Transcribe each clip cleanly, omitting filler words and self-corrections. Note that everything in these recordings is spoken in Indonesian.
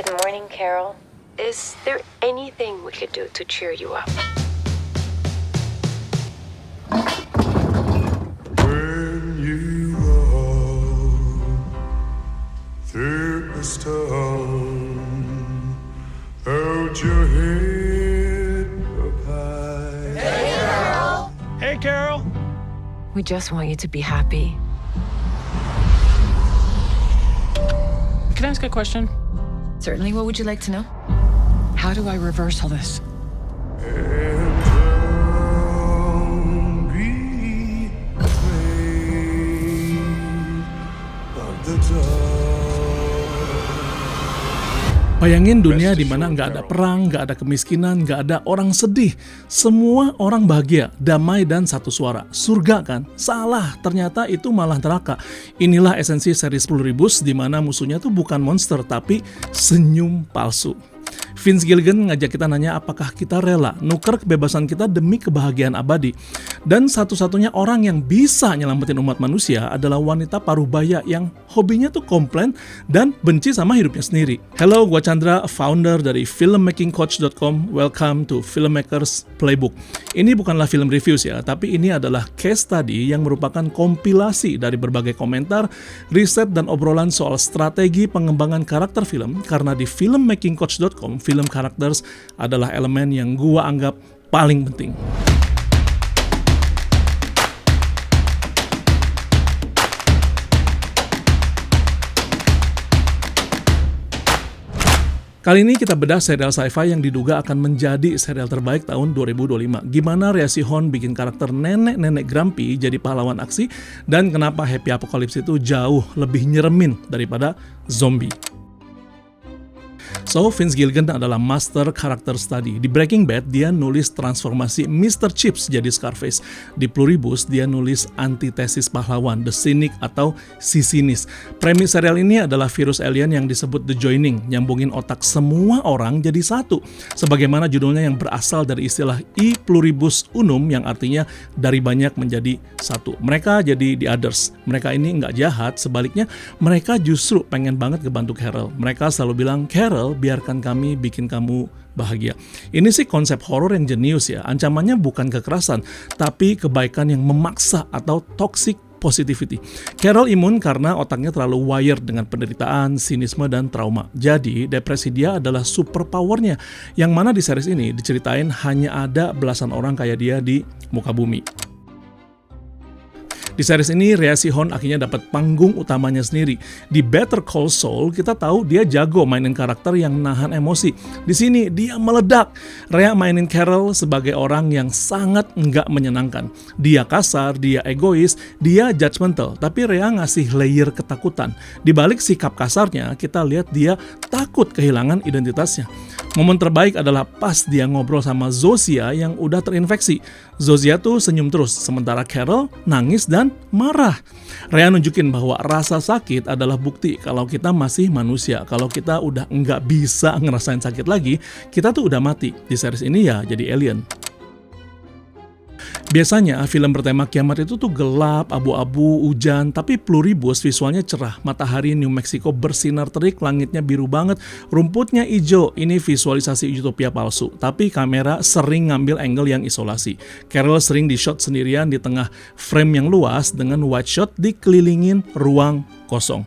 Good morning, Carol. Is there anything we could do to cheer you up? When you walk through the storm, hold your head up high. Hey, Carol. We just want you to be happy. Can I ask a question? Certainly. What would you like to know? How do I reverse all this? And don't be afraid of the dark. Bayangin dunia di mana nggak ada perang, nggak ada kemiskinan, nggak ada orang sedih. Semua orang bahagia, damai dan satu suara. Surga kan? Salah, ternyata itu malah neraka. Inilah esensi seri 10 Ribus di mana musuhnya tuh bukan monster tapi senyum palsu. Vince Gilligan ngajak kita nanya apakah kita rela nuker kebebasan kita demi kebahagiaan abadi. Dan satu-satunya orang yang bisa nyelamatin umat manusia adalah wanita parubaya yang hobinya tuh komplain dan benci sama hidupnya sendiri. Hello, gua Chandra, founder dari filmmakingcoach.com. Welcome to Filmmakers Playbook. Ini bukanlah film reviews ya, tapi ini adalah case study yang merupakan kompilasi dari berbagai komentar, riset dan obrolan soal strategi pengembangan karakter film. Karena di filmmakingcoach.com, film characters adalah elemen yang gua anggap paling penting. Kali ini kita bedah serial sci-fi yang diduga akan menjadi serial terbaik tahun 2025. Gimana Rhea Seehorn bikin karakter nenek-nenek grumpy jadi pahlawan aksi, dan kenapa Happy Apocalypse itu jauh lebih nyeremin daripada zombie. So, Vince Gilligan adalah master character study. Di Breaking Bad, dia nulis transformasi Mr. Chips jadi Scarface. Di Pluribus, dia nulis antitesis pahlawan, The Cynic atau si sinis. Premis serial ini adalah virus alien yang disebut The Joining, nyambungin otak semua orang jadi satu. Sebagaimana judulnya yang berasal dari istilah E Pluribus Unum yang artinya dari banyak menjadi satu. Mereka jadi the others. Mereka ini nggak jahat, sebaliknya mereka justru pengen banget ngebantu Carol. Mereka selalu bilang, Carol, biarkan kami bikin kamu bahagia. Ini sih konsep horor yang jenius ya. Ancamannya bukan kekerasan, tapi kebaikan yang memaksa atau toxic positivity. Carol imun karena otaknya terlalu wired dengan penderitaan, sinisme, dan trauma. Jadi, depresi dia adalah superpowernya, yang mana di series ini diceritain hanya ada belasan orang kayak dia di muka bumi. Di series ini, Rhea Seehorn akhirnya dapat panggung utamanya sendiri. Di Better Call Saul, kita tahu dia jago mainin karakter yang nahan emosi. Di sini, dia meledak. Rhea mainin Carol sebagai orang yang sangat nggak menyenangkan. Dia kasar, dia egois, dia judgmental. Tapi Rhea ngasih layer ketakutan. Di balik sikap kasarnya, kita lihat dia takut kehilangan identitasnya. Momen terbaik adalah pas dia ngobrol sama Zosea yang udah terinfeksi. Zosea tuh senyum terus, sementara Carol nangis dan marah. Rhea nunjukin bahwa rasa sakit adalah bukti kalau kita masih manusia. Kalau kita udah nggak bisa ngerasain sakit lagi, kita tuh udah mati. Di series ini ya jadi alien. Biasanya film bertema kiamat itu tuh gelap, abu-abu, hujan, tapi Pluribus visualnya cerah. Matahari New Mexico bersinar terik, langitnya biru banget, rumputnya hijau. Ini visualisasi utopia palsu, tapi kamera sering ngambil angle yang isolasi. Carol sering di shot sendirian di tengah frame yang luas dengan wide shot dikelilingin ruang kosong.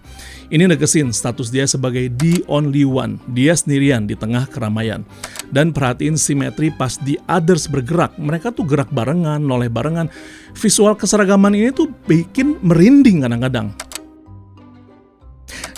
Ini negesin status dia sebagai the only one. Dia sendirian di tengah keramaian. Dan perhatiin simetri pas the others bergerak. Mereka tuh gerak barengan, noleh barengan. Visual keseragaman ini tuh bikin merinding kadang-kadang.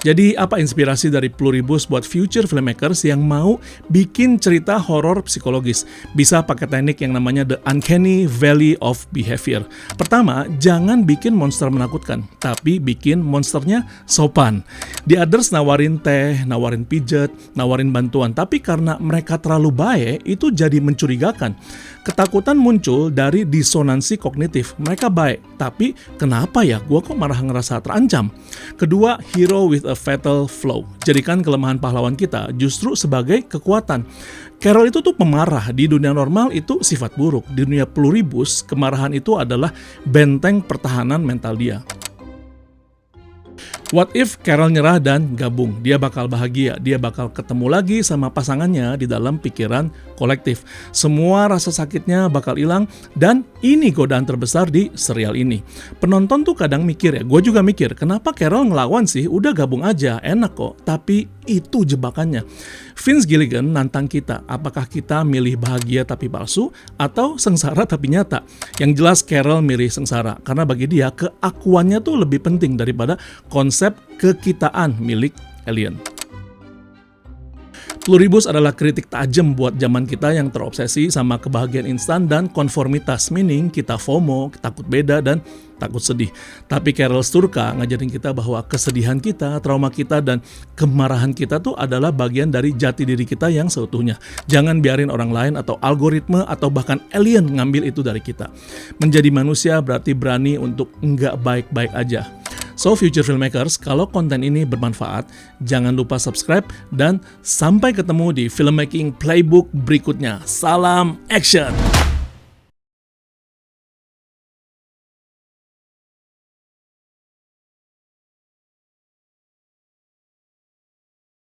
Jadi apa inspirasi dari Pluribus buat future filmmakers yang mau bikin cerita horor psikologis? Bisa pakai teknik yang namanya The Uncanny Valley of Behavior. Pertama, jangan bikin monster menakutkan, tapi bikin monsternya sopan. The Others nawarin teh, nawarin pijet, nawarin bantuan, tapi karena mereka terlalu baik, itu jadi mencurigakan. Ketakutan muncul dari disonansi kognitif. Mereka baik, tapi kenapa ya gua kok malah ngerasa terancam? Kedua, hero with a fatal flaw. Jadikan kelemahan pahlawan kita justru sebagai kekuatan. Carol itu tuh pemarah. Di dunia normal itu sifat buruk. Di dunia Pluribus, kemarahan itu adalah benteng pertahanan mental dia. What if Carol nyerah dan gabung? Dia bakal bahagia, dia bakal ketemu lagi sama pasangannya di dalam pikiran kolektif. Semua rasa sakitnya bakal hilang dan ini godaan terbesar di serial ini. Penonton tuh kadang mikir ya, gue juga mikir, kenapa Carol ngelawan sih? Udah gabung aja, enak kok. Tapi itu jebakannya. Vince Gilligan nantang kita, apakah kita milih bahagia tapi palsu atau sengsara tapi nyata? Yang jelas Carol milih sengsara, karena bagi dia keakuannya tuh lebih penting daripada konsep kekitaan milik alien. Pluribus adalah kritik tajam buat zaman kita yang terobsesi sama kebahagiaan instan dan konformitas, meaning kita FOMO, takut beda, dan takut sedih. Tapi Carol Sturka ngajarin kita bahwa kesedihan kita, trauma kita, dan kemarahan kita tuh adalah bagian dari jati diri kita yang seutuhnya. Jangan biarin orang lain atau algoritma atau bahkan alien ngambil itu dari kita. Menjadi manusia berarti berani untuk nggak baik-baik aja. So future filmmakers, kalau konten ini bermanfaat, jangan lupa subscribe dan sampai ketemu di filmmaking playbook berikutnya. Salam action!